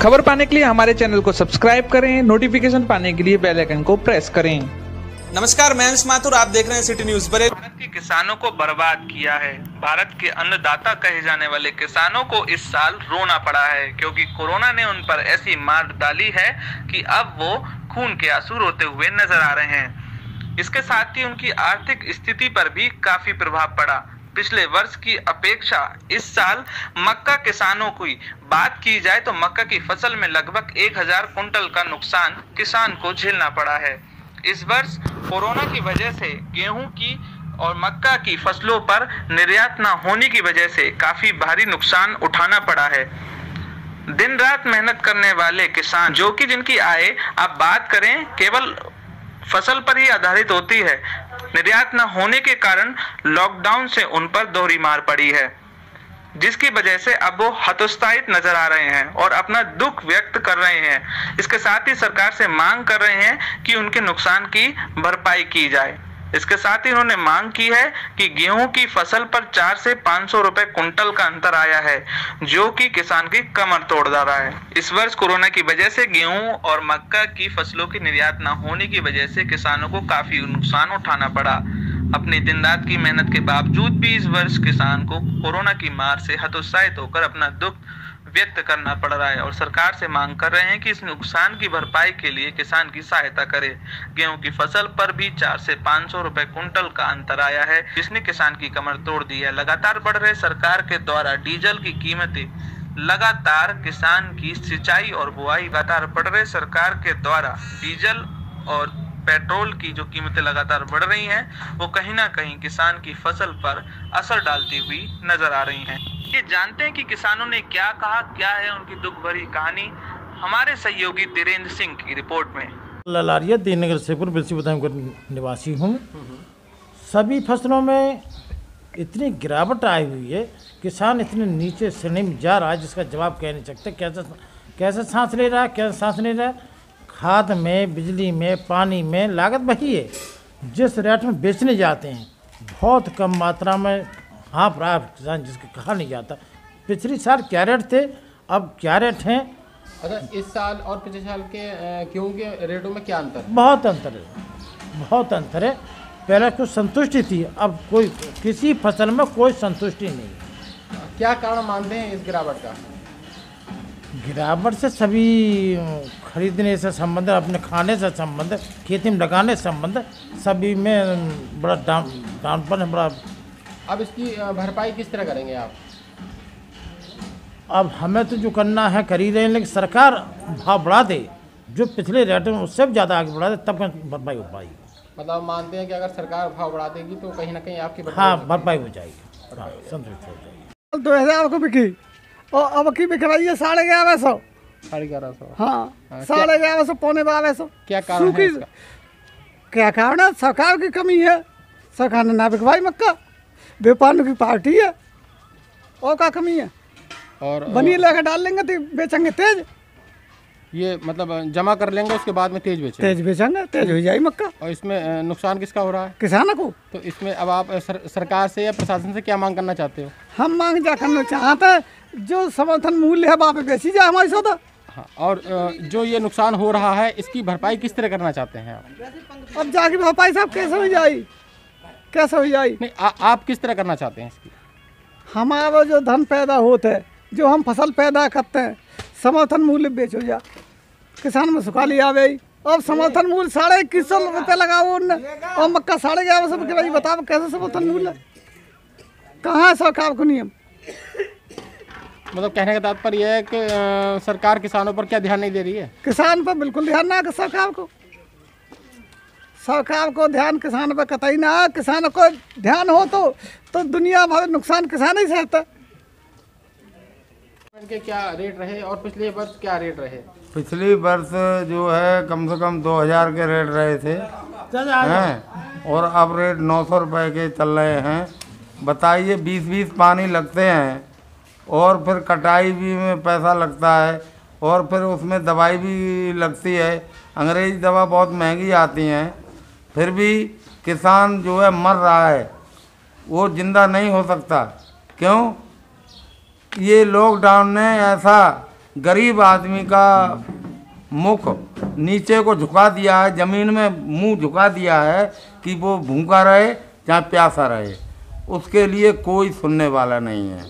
खबर पाने के लिए हमारे चैनल को सब्सक्राइब करें, नोटिफिकेशन पाने के लिए बेल आइकन को प्रेस करें। नमस्कार, मैं अंश माथुर, आप देख रहे हैं सिटी न्यूज। भारत के किसानों को बर्बाद किया है। भारत के अन्नदाता कहे जाने वाले किसानों को इस साल रोना पड़ा है, क्योंकि कोरोना ने उन पर ऐसी मार डाली है कि अब वो खून के आंसू रोते हुए नजर आ रहे हैं। इसके साथ ही उनकी आर्थिक स्थिति पर भी काफी प्रभाव पड़ा। पिछले वर्ष की अपेक्षा इस साल मक्का किसानों की बात की जाए तो मक्का की फसल में लगभग 1000 कुंटल का नुकसान किसान को झेलना पड़ा है। इस वर्ष कोरोना की वजह से गेहूं की और मक्का की फसलों पर निर्यात न होने की वजह से काफी भारी नुकसान उठाना पड़ा है। दिन रात मेहनत करने वाले किसान, जो कि जिनकी आय आप बात करें केवल फसल पर ही आधारित होती है, निर्यात न होने के कारण लॉकडाउन से उन पर दोहरी मार पड़ी है, जिसकी वजह से अब वो हतोत्साहित नजर आ रहे हैं और अपना दुख व्यक्त कर रहे हैं। इसके साथ ही सरकार से मांग कर रहे हैं कि उनके नुकसान की भरपाई की जाए। इसके साथ ही उन्होंने मांग की है कि गेहूं की फसल पर 400 से 500 रुपए कुंटल का अंतर आया है, जो कि किसान की कमर तोड़ रहा है। इस वर्ष कोरोना की वजह से गेहूं और मक्का की फसलों की निर्यात न होने की वजह से किसानों को काफी नुकसान उठाना पड़ा। अपनी दिन रात की मेहनत के बावजूद भी इस वर्ष किसान को कोरोना की मार से हतोत्साहित होकर अपना दुख व्यक्त करना पड़ रहा है और सरकार से मांग कर रहे हैं कि इस नुकसान की भरपाई के लिए किसान की सहायता करे। गेहूं की फसल पर भी 400 से 500 रुपए कुंटल का अंतर आया है, जिसने किसान की कमर तोड़ दी है। लगातार बढ़ रहे सरकार के द्वारा डीजल की कीमतें, लगातार किसान की सिंचाई और बुआई, लगातार बढ़ रहे सरकार के द्वारा डीजल और पेट्रोल की जो कीमतें लगातार बढ़ रही हैं, वो कहीं ना कहीं किसान की फसल पर असर डालती हुई नजर आ रही हैं। ये जानते हैं कि किसानों ने क्या कहा, क्या है उनकी दुख भरी कहानी, हमारे सहयोगी धीरेन्द्र सिंह की रिपोर्ट में। ललारिया दीनगर शेखपुर बिलसी का निवासी हूँ। सभी फसलों में इतनी गिरावट आई हुई है, किसान इतने नीचे श्रेणी में जा रहा है जिसका जवाब कह नहीं सकते। कैसे सांस ले रहा है, कैसे सांस ले रहा है। खाद में, बिजली में, पानी में लागत वही है। जिस रेट में बेचने जाते हैं बहुत कम मात्रा में हाँफ रहा है किसान, जिसके कहा नहीं जाता। पिछली साल क्या रेट थे, अब क्या रेट हैं। अच्छा, इस साल और पिछले साल के गेहूं के रेटों में क्या अंतर? बहुत अंतर है, बहुत अंतर है। पहले कुछ संतुष्टि थी, अब कोई किसी फसल में कोई संतुष्टि नहीं। क्या कारण मानते हैं इस गिरावट का? गिरावट से सभी खरीदने से संबंध, अपने खाने से संबंध, खेती में लगाने से संबंध, सभी में बड़ा डाउन है बड़ा। अब इसकी भरपाई किस तरह करेंगे आप? अब हमें तो जो करना है कर ही रहे हैं, लेकिन सरकार भाव बढ़ा दे, जो पिछले रेट में उससे भी ज़्यादा आगे बढ़ा दे, तब भरपाई हो पाएगी। मतलब मानते हैं कि अगर सरकार भाव बढ़ा देगी तो कहीं ना कहीं आपकी भरपाई हो जाएगी, हाँ, संतुष्ट हो जाएगी। 2000 को बिकी और अब की बिक रही है 1150। 1150? हाँ, 1150, 11.25। क्या कारण है इसका? क्या कारण है? सरकार की कमी है। सरकार ने ना बिकवाई मक्का, व्यापारियों की पार्टी है, और क्या कमी है। और बनी लेकर डाल लेंगे तो बेचेंगे तेज। ये मतलब जमा कर लेंगे, उसके बाद में तेज बेचेंगे। तेज बेचेंगे, तेज हो जाएगी मक्का। और इसमें नुकसान किसका हो रहा है? किसानों को। तो इसमें अब आप सरकार से या प्रशासन से क्या मांग करना चाहते हो? हम मांग जा करना चाहते हैं, जो समर्थन मूल्य है वहाँ पे बेची जाए हमारी सौदा। हाँ, और जो ये नुकसान हो रहा है इसकी भरपाई किस तरह करना चाहते हैं आप? अब जाके भरपाई साहब कैसे हो जाएगी, कैसे हो जाएगी? नहीं, आप किस तरह करना चाहते हैं इसकी? हमारा जो धन पैदा होता है, जो हम फसल पैदा करते हैं, समर्थन मूल्य बेचो जा, किसान में सुखाली आ गई। अब समर्थन मूल्य 2150 रुपये लगाओ उनने, और मक्का 1150 रुपये भाई, बताओ कैसे समर्थन मूल्य, कहाँ है सरकार को नियम? मतलब कहने का तात्पर्य यह है कि सरकार किसानों पर क्या ध्यान नहीं दे रही है? किसान पर बिल्कुल ध्यान ना है सरकार को ध्यान किसान पर कतई ना है। किसानों को ध्यान हो तो दुनिया भर नुकसान किसान ही सहता। के क्या रेट रहे और पिछले वर्ष क्या रेट रहे? पिछली वर्ष जो है कम से कम 2000 के रेट रहे थे हैं, और अब रेट 900 रुपये के चल रहे हैं। बताइए, 20-20 पानी लगते हैं, और फिर कटाई भी में पैसा लगता है, और फिर उसमें दवाई भी लगती है। अंग्रेजी दवा बहुत महंगी आती हैं, फिर भी किसान जो है मर रहा है, वो ज़िंदा नहीं हो सकता। क्यों? ये लॉकडाउन ने ऐसा गरीब आदमी का मुख नीचे को झुका दिया है, ज़मीन में मुंह झुका दिया है कि वो भूखा रहे चाहे प्यासा रहे, उसके लिए कोई सुनने वाला नहीं है।